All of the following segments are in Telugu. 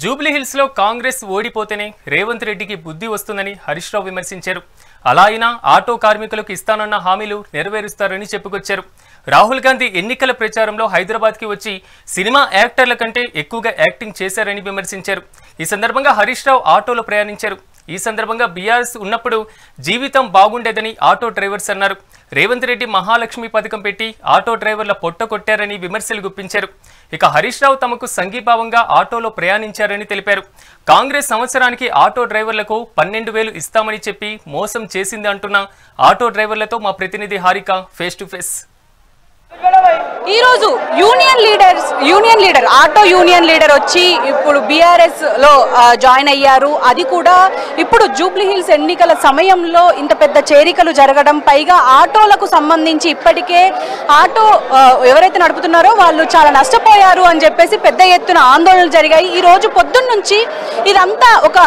జూబ్లీ హిల్స్ లో కాంగ్రెస్ ఓడిపోతేనే రేవంత్ రెడ్డికి బుద్ధి వస్తుందని హరీష్ రావు విమర్శించారు. అలా అయినా ఆటో కార్మికులకు ఇస్తానన్న హామీలు నెరవేరుస్తారని చెప్పుకొచ్చారు. రాహుల్ గాంధీ ఎన్నికల ప్రచారంలో హైదరాబాద్ కి వచ్చి సినిమా యాక్టర్ల కంటే ఎక్కువగా యాక్టింగ్ చేశారని విమర్శించారు. ఈ సందర్భంగా హరీష్ రావు ఆటోలో ప్రయాణించారు. ఈ సందర్భంగా బీఆర్ఎస్ ఉన్నప్పుడు జీవితం బాగుండేదని ఆటో డ్రైవర్స్ అన్నారు. రేవంత్ రెడ్డి మహాలక్ష్మి పథకం పెట్టి ఆటో డ్రైవర్ల పొట్ట కొట్టారని విమర్శలు గుప్పించారు. ఇక హరీష్ రావు తమకు సంఘీభావంగా ఆటోలో ప్రయాణించారని తెలిపారు. కాంగ్రెస్ సంవత్సరానికి ఆటో డ్రైవర్లకు 12,000 ఇస్తామని చెప్పి మోసం చేసింది అంటున్న ఆటో డ్రైవర్లతో మా ప్రతినిధి హారిక ఫేస్ టు ఫేస్. ఈ రోజు union leader auto union leader వచ్చి ఇప్పుడు బీఆర్ఎస్ లో జాయిన్ అయ్యారు. అది కూడా ఇప్పుడు జూబ్లీ హిల్స్ ఎన్నికల సమయంలో ఇంత పెద్ద చేరికలు జరగడం, పైగా ఆటోలకు సంబంధించి ఇప్పటికే ఆటో ఎవరైతే నడుపుతున్నారో వాళ్ళు చాలా నష్టపోయారు అని చెప్పేసి పెద్ద ఎత్తున ఆందోళనలు జరిగాయి. ఈ రోజు పొద్దున్న నుంచి ఇదంతా ఒక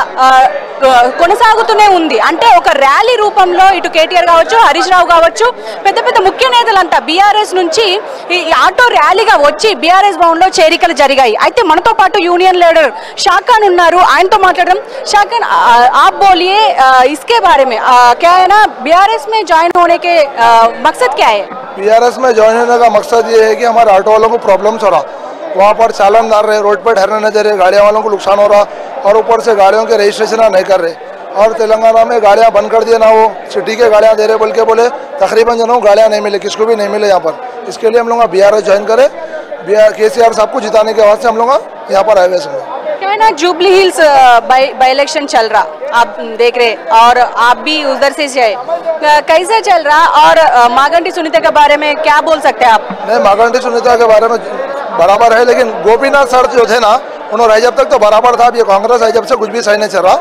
కొనసాగుతూనే ఉంది. అంటే ఒక ర్యాలీ రూపంలో ఇటు కేటీఆర్ కావచ్చు, హరీష్ రావు కావచ్చు, పెద్ద పెద్ద ముఖ్య నేతలంతా బీఆర్ఎస్ నుంచి ఈ ఆటో ర్యాలీగా వచ్చి బీఆర్ఎస్ భవన్ లో చేరికలు జరిగాయి. అయితే మనతో పాటు యూనియన్ లీడర్ షాఖాన్ ఉన్నారు. ఆయనతో మాట్లాడడం. షాఖాన్, आप बोलिए इसके बारे में, क्या है ना बीआरएस में ज्वाइन होने के मकसद क्या है? बीआरएस में ज्वाइन होने का मकसद ये है कि हमारे ऑटो वालों को प्रॉब्लम्स हो रहा, वहाँ पर चालान डाल रहे, रोड पर ठहरने नहीं दे रहे, गाड़ियों वालों को नुकसान हो रहा और ऊपर से गाड़ियों के रजिस्ट्रेशन नहीं कर रहे और तेलंगाना में गाड़ियाँ बंद कर दिए ना, वो सिटी के गाड़ियाँ दे रहे बोल के बोले तकरीबन जनों गाड़ियाँ नहीं मिले, किसको भी नहीं मिले यहाँ पर. इसके लिए हम लोग बीआरएस ज्वाइन करें. केसीआर साहब को जिताने के बाद से हम लोग यहाँ पर आए हुए. क्या है ना जूबली हिल्स बाई इलेक्शन चल रहा, आप देख रहे और आप भी उधर से जाए, कैसे चल रहा और मागंटी सुनीता के बारे में क्या बोल सकते हैं आप? नहीं, मागंटी सुनीता के बारे में बराबर है, लेकिन गोपीनाथ सर जो थे ना, उन्होंने जब तक तो बराबर था. ये कांग्रेस आई जब से कुछ भी सही नहीं चल रहा.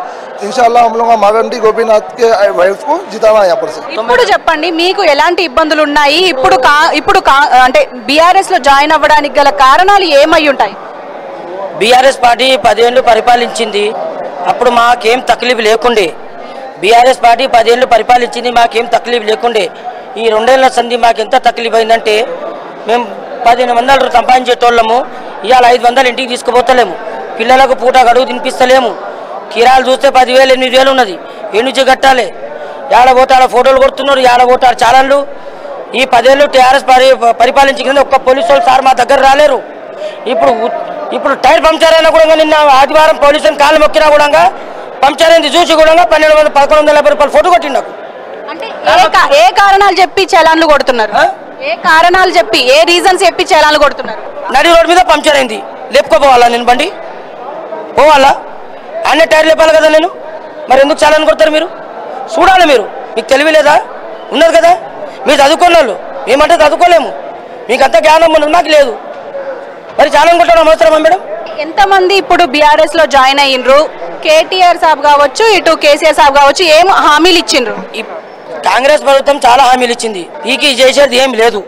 इंशाल्लाह हम लोग मागंटी गोपीनाथ के वाइफ को जिताना यहाँ पर से. ఇప్పుడు చెప్పండి, మీకు ఎలాంటి ఇబ్బందులు ఉన్నాయి? ఇప్పుడు అంటే బీఆర్ఎస్ లో జాయిన్ అవ్వడానికి గల కారణాలు ఏమై ఉంటాయి? బీఆర్ఎస్ పార్టీ 10 ఏళ్ళు పరిపాలించింది, అప్పుడు మాకేం తక్లీఫ్ లేకుండే. బీఆర్ఎస్ పార్టీ 10 ఏళ్ళు పరిపాలించింది, మాకేం తక్లీఫ్ లేకుండే. ఈ 2 ఏళ్ల సంధి మాకు ఎంత తక్లీఫ్ అయిందంటే, మేము 1500 సంపాదించేటోళ్ళము, ఇవాళ 500 ఇంటికి తీసుకుపోతలేము. పిల్లలకు పూట గడువు తినిపిస్తలేము. కిరాలు చూస్తే 10,000 8,000 ఉన్నది, ఏ నుంచి కట్టాలి? ఏడ పోతాడ ఫోటోలు కొడుతున్నారు, ఏడ పోతాడు చాలన్లు. ఈ 10 ఏళ్ళు టీఆర్ఎస్ పరిపాలించిన ఒక్క పోలీసు వాళ్ళు సార్ మా దగ్గర రాలేరు. ఇప్పుడు టైర్ పంక్చర్ అయినా కూడా, నిన్న ఆదివారం పోలీసుని కాళ్ళు మొక్కినా కూడా పంక్చర్ అయింది చూసి కూడా 1,150 రూపాయలు ఫోటో కొట్టిండు నాకు. అంటే ఏ కారణాలు చెప్పి చలాన్లు కొడుతున్నారు? ఏ కారణాలు చెప్పి, ఏ రీజన్స్ చెప్పి చలాన్లు కొడుతున్నారు? నడి రోడ్ మీద పంక్చర్ అయింది, లేపుకోపోవాలా నేను? బండి పోవాలా? అన్నీ టైర్ లేపాలి కదా నేను. మరి ఎందుకు చలాన్ కొడతారు మీరు? చూడాలి మీరు. మీకు తెలివి లేదా? ఉన్నది కదా, మీరు చదువుకున్న వాళ్ళు. మేమంటే చదువుకోలేము, మీకు అంత జ్ఞానం ఉన్నది, మాకు లేదు. మరి చలాన్ కొట్టడం అవసరమా మేడం? ఎంతమంది ఇప్పుడు బీఆర్ఎస్ లో జాయిన్ అయ్యిండ్రు? కేటీఆర్ సాబ్ కావచ్చు, ఇటు కేసీఆర్ సాబ్ కావచ్చు, ఏం హామీలు ఇచ్చిండ్రు? కాంగ్రెస్ ప్రభుత్వం చాలా హామీలు ఇచ్చింది, పీకి చేసేది ఏం లేదు,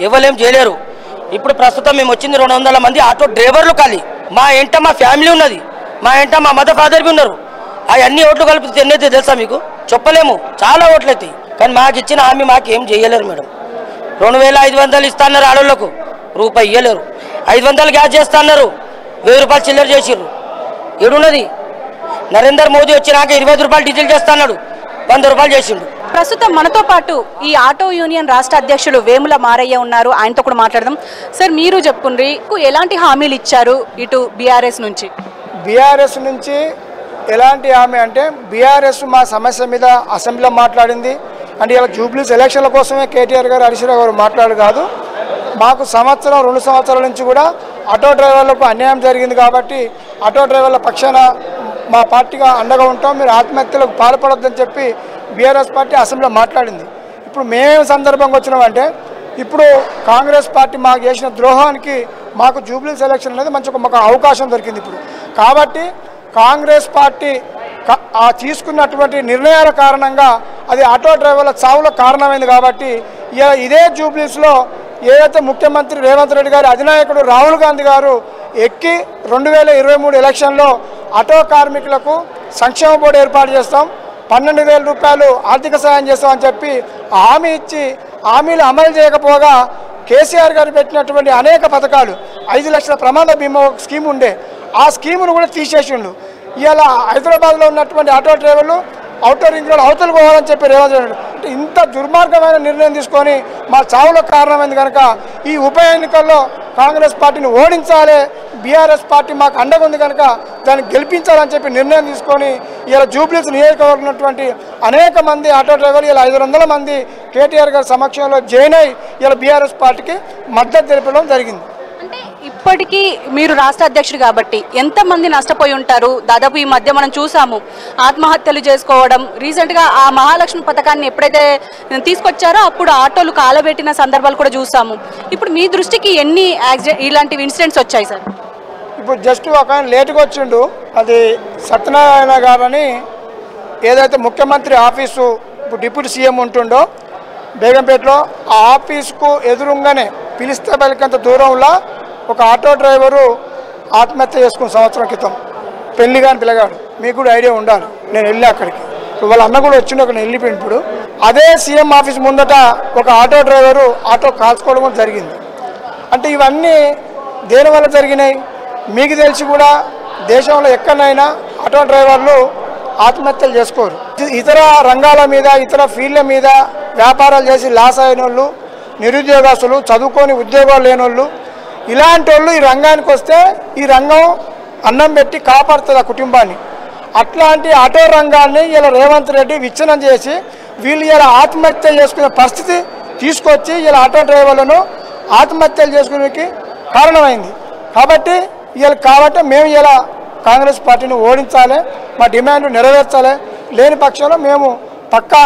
ఎవరేం చేయలేరు. ఇప్పుడు ప్రస్తుతం మేము వచ్చింది 200 మంది ఆటో డ్రైవర్లు ఖాళీ. మా ఇంట మా ఫ్యామిలీ ఉన్నది, మా ఇంట మా మదర్ ఫాదర్ బి ఉన్నారు. అవన్నీ ఓట్లు కలిపి ఎన్నైతే తెలుసా మీకు? చెప్పలేము, చాలా ఓట్లు అవుతాయి. కానీ మాకు ఇచ్చిన హామీ మాకు ఏం చేయలేరు మేడం. 2,500 ఇస్తాన్నారు ఆడోళ్లకు, రూపాయి ఇవ్వలేరు. 500 గ్యాస్ చేస్తా అన్నారు, 1000 రూపాయలు చిల్లర చేసిర్రు. ఏడున్నది? నరేందర్ మోదీ వచ్చినాక 25 రూపాయలు డీజిల్ చేస్తా అన్నాడు, 100 రూపాయలు చేసిండు. ప్రస్తుతం మనతో పాటు ఈ ఆటో యూనియన్ రాష్ట్ర అధ్యక్షులు వేముల మారయ్య ఉన్నారు. ఆయనతో కూడా మాట్లాడదాం. సార్, మీరు చెప్పుండ్రి, ఎలాంటి హామీలు ఇచ్చారు ఇటు బీఆర్ఎస్ నుంచి? బీఆర్ఎస్ నుంచి ఎలాంటి హామీ అంటే, బీఆర్ఎస్ మా సమస్య మీద అసెంబ్లీలో మాట్లాడింది. అంటే ఇలా జూబ్లీస్ ఎలక్షన్ల కోసమే కేటీఆర్ గారు, హరీష్ రావు గారు మాట్లాడు కాదు. మాకు 2 సంవత్సరాల నుంచి కూడా ఆటో డ్రైవర్లకు అన్యాయం జరిగింది కాబట్టి ఆటో డ్రైవర్ల పక్షాన మా పార్టీగా అండగా ఉంటాం, మీరు ఆత్మహత్యలకు పాల్పడొద్దని చెప్పి బీఆర్ఎస్ పార్టీ అసెంబ్లీలో మాట్లాడింది. ఇప్పుడు మేము సందర్భంగా వచ్చినామంటే, ఇప్పుడు కాంగ్రెస్ పార్టీ మాకు చేసిన ద్రోహానికి మాకు జూబ్లీస్ ఎలక్షన్ అనేది మాకు అవకాశం దొరికింది ఇప్పుడు. కాబట్టి కాంగ్రెస్ పార్టీ తీసుకున్నటువంటి నిర్ణయాల కారణంగా అది ఆటో డ్రైవర్ల చావులకు కారణమైంది. కాబట్టి ఇదే జూబ్లీస్లో ఏదైతే ముఖ్యమంత్రి రేవంత్ రెడ్డి గారి అధినాయకుడు రాహుల్ గాంధీ గారు ఎక్కి 2023 ఎలక్షన్లో ఆటో కార్మికులకు సంక్షేమ బోర్డు ఏర్పాటు చేస్తాం, 12,000 రూపాయలు ఆర్థిక సాయం చేస్తామని చెప్పి హామీ ఇచ్చి హామీలు అమలు చేయకపోగా కేసీఆర్ గారు పెట్టినటువంటి అనేక పథకాలు, 5 లక్షల ప్రమాద బీమా స్కీమ్ ఉండే, ఆ స్కీమును కూడా తీసేసిండు. ఇవాళ హైదరాబాద్లో ఉన్నటువంటి ఆటో డ్రైవర్లు అవుటర్ రింగ్ రోడ్ అవతలు పోవాలని చెప్పి రేవంత్ రెడ్డి అంటే ఇంత దుర్మార్గమైన నిర్ణయం తీసుకొని మా చావులకు కారణమైంది కనుక ఈ ఉప ఎన్నికల్లో కాంగ్రెస్ పార్టీని ఓడించాలి, బీఆర్ఎస్ పార్టీ మాకు అండగా ఉంది కనుక దాన్ని గెలిపించాలని చెప్పి నిర్ణయం తీసుకొని ఇలా జూబ్లీస్ నియోజకవర్గం ఉన్నటువంటి అనేక మంది ఆటో డ్రైవర్లు ఇలా 500 మంది కేటీఆర్ గారి సమక్షంలో జాయిన్ అయ్యి ఇలా బీఆర్ఎస్ పార్టీకి మద్దతు తెలపడం జరిగింది. అంటే ఇప్పటికీ మీరు రాష్ట్ర అధ్యక్షుడు కాబట్టి ఎంతమంది నష్టపోయి ఉంటారు? దాదాపు ఈ మధ్య మనం చూసాము ఆత్మహత్యలు చేసుకోవడం. రీసెంట్గా ఆ మహాలక్ష్మి పథకాన్ని ఎప్పుడైతే తీసుకొచ్చారో అప్పుడు ఆటోలు కాలబెట్టిన సందర్భాలు కూడా చూసాము. ఇప్పుడు మీ దృష్టికి ఎన్ని ఇలాంటి ఇన్సిడెంట్స్ వచ్చాయి సార్? ఇప్పుడు జస్ట్ ఒక ఆయన లేటుగా వచ్చిండు, అది సత్యనారాయణ గారని ఏదైతే ముఖ్యమంత్రి ఆఫీసు ఇప్పుడు డిప్యూటీ సీఎం ఉంటుండో బేగంపేటలో ఆ ఆఫీసుకు ఎదురుగానే పిలిస్తే బలికంత దూరంలో ఒక ఆటో డ్రైవరు ఆత్మహత్య చేసుకున్న సంవత్సరం క్రితం. పెళ్లి కాని పిల్లగాడు, మీకు కూడా ఐడియా ఉండాలి. నేను వెళ్ళి అక్కడికి వాళ్ళ అన్న కూడా వచ్చిండు, ఒక వెళ్ళిపోయింది. ఇప్పుడు అదే సీఎం ఆఫీస్ ముందట ఒక ఆటో డ్రైవరు ఆటో కాల్చుకోవడం కూడా జరిగింది. అంటే ఇవన్నీ దేనివల్ల జరిగినాయి మీకు తెలిసి కూడా దేశంలో ఎక్కడైనా ఆటో డ్రైవర్లు ఆత్మహత్యలు చేసుకోరు. ఇతర రంగాల మీద ఇతర ఫీల్డ్ల మీద వ్యాపారాలు చేసి లాస్ అయిన వాళ్ళు, నిరుద్యోగస్తులు, చదువుకొని ఉద్యోగాలు లేని వాళ్ళు, ఇలాంటి వాళ్ళు ఈ రంగానికి వస్తే ఈ రంగం అన్నం పెట్టి కాపాడుతుంది ఆ కుటుంబాన్ని. అట్లాంటి ఆటో రంగాన్ని ఇలా రేవంత్ రెడ్డి విచ్ఛిన్నం చేసి వీళ్ళు ఇలా ఆత్మహత్య చేసుకునే పరిస్థితి తీసుకొచ్చి ఇలా ఆటో డ్రైవర్లను ఆత్మహత్యలు చేసుకునేకి కారణమైంది. కాబట్టి మేము ఇలా కాంగ్రెస్ పార్టీని ఓడించాలి, మా డిమాండ్ నెరవేర్చాలి. లేని పక్షంలో మేము పక్కా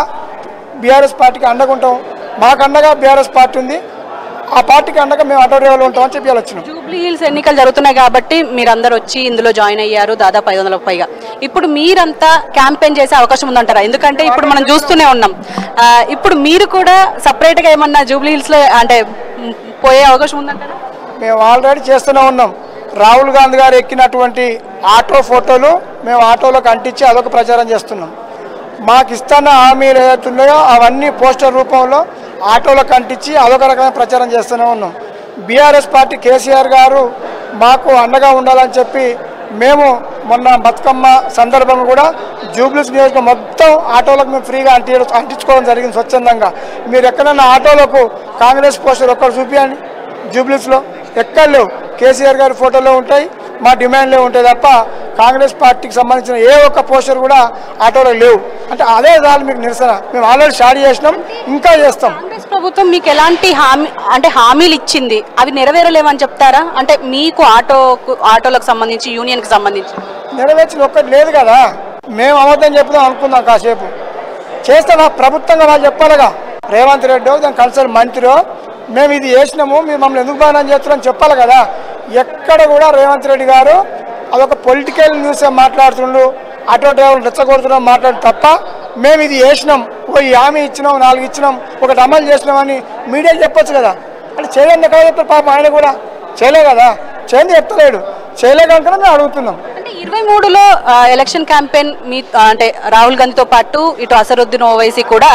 బీఆర్ఎస్ పార్టీకి అండగుంటాం. మాకు అండగా బీఆర్ఎస్ పార్టీ ఉంది, ఆ పార్టీకి అండగా మేము ఆటో డ్రైవర్లు ఉంటామని చెప్పి వచ్చినాం. జూబ్లీ హిల్స్ ఎన్నికలు జరుగుతున్నాయి కాబట్టి మీరందరూ వచ్చి ఇందులో జాయిన్ అయ్యారు, దాదాపు 500కు పైగా. ఇప్పుడు మీరంతా క్యాంపెయిన్ చేసే అవకాశం ఉందంటారా? ఎందుకంటే ఇప్పుడు మనం చూస్తూనే ఉన్నాం, ఇప్పుడు మీరు కూడా సపరేట్గా ఏమన్నా జూబ్లీ హిల్స్లో అంటే పోయే అవకాశం ఉందంటారా? మేము ఆల్రెడీ చేస్తూనే ఉన్నాం. రాహుల్ గాంధీ గారు ఎక్కినటువంటి ఆటో ఫోటోలు మేము ఆటోలోకి అంటించి అదొక ప్రచారం చేస్తున్నాం. మాకు ఇస్తున్న హామీలు ఏదైతున్నాయో అవన్నీ పోస్టర్ రూపంలో ఆటోలకు అంటించి అదొక రకమైన ప్రచారం చేస్తూనే ఉన్నాం. బీఆర్ఎస్ పార్టీ కేసీఆర్ గారు మాకు అండగా ఉండాలని చెప్పి మేము మొన్న బతుకమ్మ సందర్భంగా కూడా జూబ్లీస్ నియోజకవర్గం మొత్తం ఆటోలకు మేము ఫ్రీగా అంటించుకోవడం జరిగింది స్వచ్ఛందంగా. మీరు ఎక్కడైనా ఆటోలకు కాంగ్రెస్ పోస్టర్ ఒక్కరు చూపించండి, జూబ్లీస్లో ఎక్కడ లేవు. కేసీఆర్ గారి ఫోటోలో ఉంటాయి, మా డిమాండ్లే ఉంటాయి తప్ప కాంగ్రెస్ పార్టీకి సంబంధించిన ఏ ఒక్క పోస్టర్ కూడా ఆటోలో లేవు. అంటే అదే దాని మీకు నిరసన. మేము ఆల్రెడీ స్టార్ట్ చేసినాం, ఇంకా చేస్తాం. కాంగ్రెస్ ప్రభుత్వం మీకు ఎలాంటి హామీలు ఇచ్చింది, అవి నెరవేరలేవని చెప్తారా? అంటే మీకు ఆటోలకు సంబంధించి యూనియన్కి సంబంధించి నెరవేర్చిన ఒక్కటి లేదు కదా. మేము అబద్ధం చెప్దాం అనుకుందాం కాసేపు, చేస్తే మా ప్రభుత్వంగా వాళ్ళు చెప్పాలిగా. రేవంత్ రెడ్డి దాని కన్సర్న్ మంత్రో మేము ఇది చేసినాము, మీరు మమ్మల్ని ఎందుకు బాగా చేస్తున్నారని చెప్పాలి కదా. ఎక్కడ కూడా రేవంత్ రెడ్డి గారు అదొక పొలిటికల్ న్యూస్ మాట్లాడుతుండ్రు, ఆటో డ్రైవర్లు రెచ్చగొడుతున్నాం మాట్లాడు తప్ప మేము ఇది చేసినాం, ఈ హామీ ఇచ్చినాం, 4 ఇచ్చినాం, ఒకటి అమలు చేసినామని మీడియా చెప్పొచ్చు కదా. అంటే చేయలేదు ఎక్కడ చెప్తారు పాపం, ఆయన కూడా చేయలే కదా, చేయండి చెప్తలేడు, చేయలే కనుక మేము అడుగుతున్నాం. అంటే 23లో ఎలక్షన్ క్యాంపెయిన్ మీ అంటే రాహుల్ గాంధీతో పాటు ఇటు అసరుద్దీన్ ఓవైసీ కూడా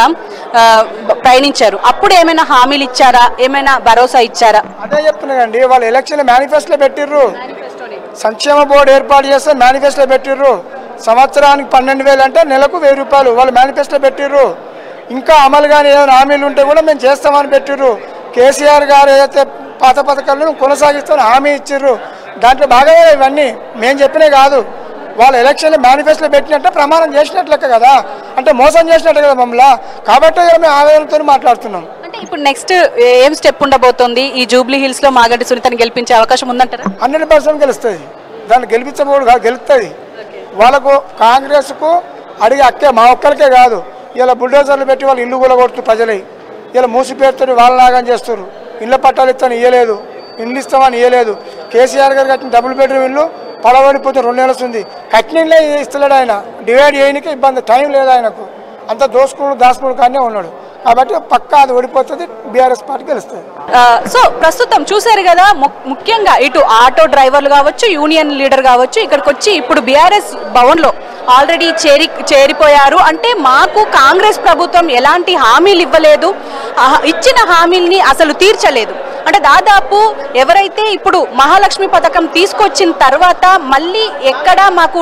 ప్రయాణించారు. అప్పుడు ఏమైనా హామీలు ఇచ్చారా, ఏమైనా భరోసా ఇచ్చారా? అదే చెప్తున్నాయండి, వాళ్ళు ఎలక్షన్ మేనిఫెస్టోలో పెట్టిర్రు, సంక్షేమ బోర్డు ఏర్పాటు చేస్తే మేనిఫెస్టోలో పెట్టిర్రు. సంవత్సరానికి 12,000 అంటే నెలకు 1000 రూపాయలు వాళ్ళు మేనిఫెస్టోలో పెట్టిర్రు. ఇంకా అమలు కానీ ఏదైనా హామీలు ఉంటే కూడా మేము చేస్తామని పెట్టిర్రు. కేసీఆర్ గారు ఏదైతే పాత పథకాలను కొనసాగిస్తామని హామీ ఇచ్చిర్రు. దాంట్లో భాగమే ఇవన్నీ. మేము చెప్పినే కాదు, వాళ్ళు ఎలక్షన్లో మేనిఫెస్టోలో పెట్టినట్టే ప్రమాణం చేసినట్లు లెక్క కదా, అంటే మోసం చేసినట్టు కదా మమ్మల్ని. కాబట్టి మేము ఆవేదనతో మాట్లాడుతున్నాం. అంటే ఇప్పుడు నెక్స్ట్ ఏం స్టెప్ ఉండబోతోంది? ఈ జూబ్లీ హిల్స్ లో మాగంటి సునీతని గెలిపించే అవకాశం ఉందంటారా? 100% గెలుస్తుంది. దాన్ని గెలిపించబోడు గెలుస్తుంది. వాళ్ళకు కాంగ్రెస్కు అడిగే అక్కే మా ఒక్కరికే కాదు, ఇలా బుల్డోజర్లు పెట్టి వాళ్ళు ఇల్లు కూడా కొడుతూ ప్రజలే ఇలా మూసిపేరుతో వాళ్ళ నాగం చేస్తారు. ఇళ్ళ పట్టాలు ఇస్తాను ఇవ్వలేదు, ఇల్లు ఇస్తామని ఇవ్వలేదు. కేసీఆర్ గారు కట్టిన డబుల్ బెడ్రూమ్ ఇల్లు పడబడిపోతే 2 నెలలు ఉంది, కట్టినలే ఇస్తలేడు ఆయన. డివైడ్ చేయడానికి ఇబ్బంది, టైం లేదు ఆయనకు, అంత దాసుకుడు కానీ ఉన్నాడు. కాబట్టి పక్కా అది ఓడిపోతుంది, బీఆర్ఎస్ పార్టీ గెలుస్తుంది. సో ప్రస్తుతం చూసారు కదా, ముఖ్యంగా ఇటు ఆటో డ్రైవర్లు కావచ్చు, యూనియన్ లీడర్ కావచ్చు, ఇక్కడికి వచ్చి ఇప్పుడు బీఆర్ఎస్ భవన్లో ఆల్రెడీ చేరిపోయారు. అంటే మాకు కాంగ్రెస్ ప్రభుత్వం ఎలాంటి హామీలు ఇవ్వలేదు, ఇచ్చిన హామీల్ని అసలు తీర్చలేదు. అంటే దాదాపు ఎవరైతే ఇప్పుడు మహాలక్ష్మి పథకం తీసుకొచ్చిన తర్వాత మళ్ళీ ఎక్కడ మాకు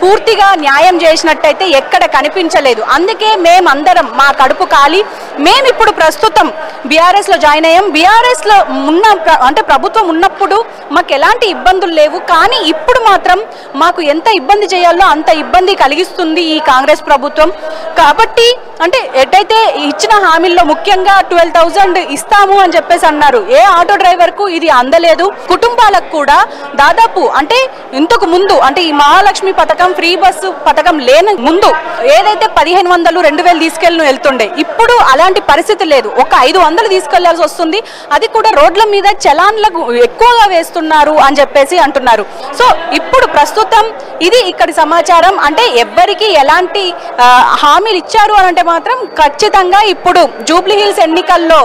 పూర్తిగా న్యాయం చేసినట్టయితే ఎక్కడ కనిపించలేదు. అందుకే మేమందరం మా కడుపు కాలి మేము ఇప్పుడు ప్రస్తుతం బీఆర్ఎస్లో జాయిన్ అయ్యాం. బీఆర్ఎస్లో అంటే ప్రభుత్వం ఉన్నప్పుడు మాకు ఎలాంటి ఇబ్బందులు లేవు, కానీ ఇప్పుడు మాత్రం మాకు ఎంత ఇబ్బంది చేయాలో అంత ఇబ్బంది కలిగిస్తుంది ఈ కాంగ్రెస్ ప్రభుత్వం. కాబట్టి అంటే ఎటైతే ఇచ్చిన హామీల్లో ముఖ్యంగా 12,000 ఇస్తాము అని చెప్పేసి అన్నారు, ఏ ఆటో డ్రైవర్కు ఇది అందలేదు. కుటుంబాలకు కూడా దాదాపు అంటే ఇంతకు ముందు అంటే ఈ మహాలక్ష్మి పథకం ఫ్రీ బస్సు పథకం లేని ముందు ఏదైతే 1,500 2,000 తీసుకెళ్ళి వెళ్తుండే, ఇప్పుడు అలాంటి పరిస్థితి లేదు. ఒక 500 తీసుకెళ్లాల్సి వస్తుంది, అది కూడా రోడ్ల మీద చలాన్లకు ఎక్కువగా వేస్తున్నారు అని చెప్పేసి అంటున్నారు. సో ఇప్పుడు ప్రస్తుతం ఇది ఇక్కడి సమాచారం. అంటే ఎవ్వరికి ఎలాంటి హామీలు ఇచ్చారు అని అంటే మాత్రం ఖచ్చితంగా ఇప్పుడు జూబ్లీ హిల్స్ ఎన్నికల్లో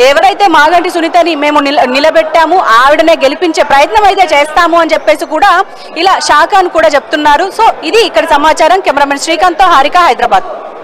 ఎవరైతే మాగంటి సునీతని మేము నిలబెట్టాము ఆవిడనే గెలిపించే ప్రయత్నం అయితే చేస్తాము అని చెప్పేసి కూడా ఇలా షాక్ అని కూడా చెప్తున్నారు. సో ఇది ఇక్కడ సమాచారం. కెమెరామెన్ శ్రీకాంత్ తో హారిక, హైదరాబాద్.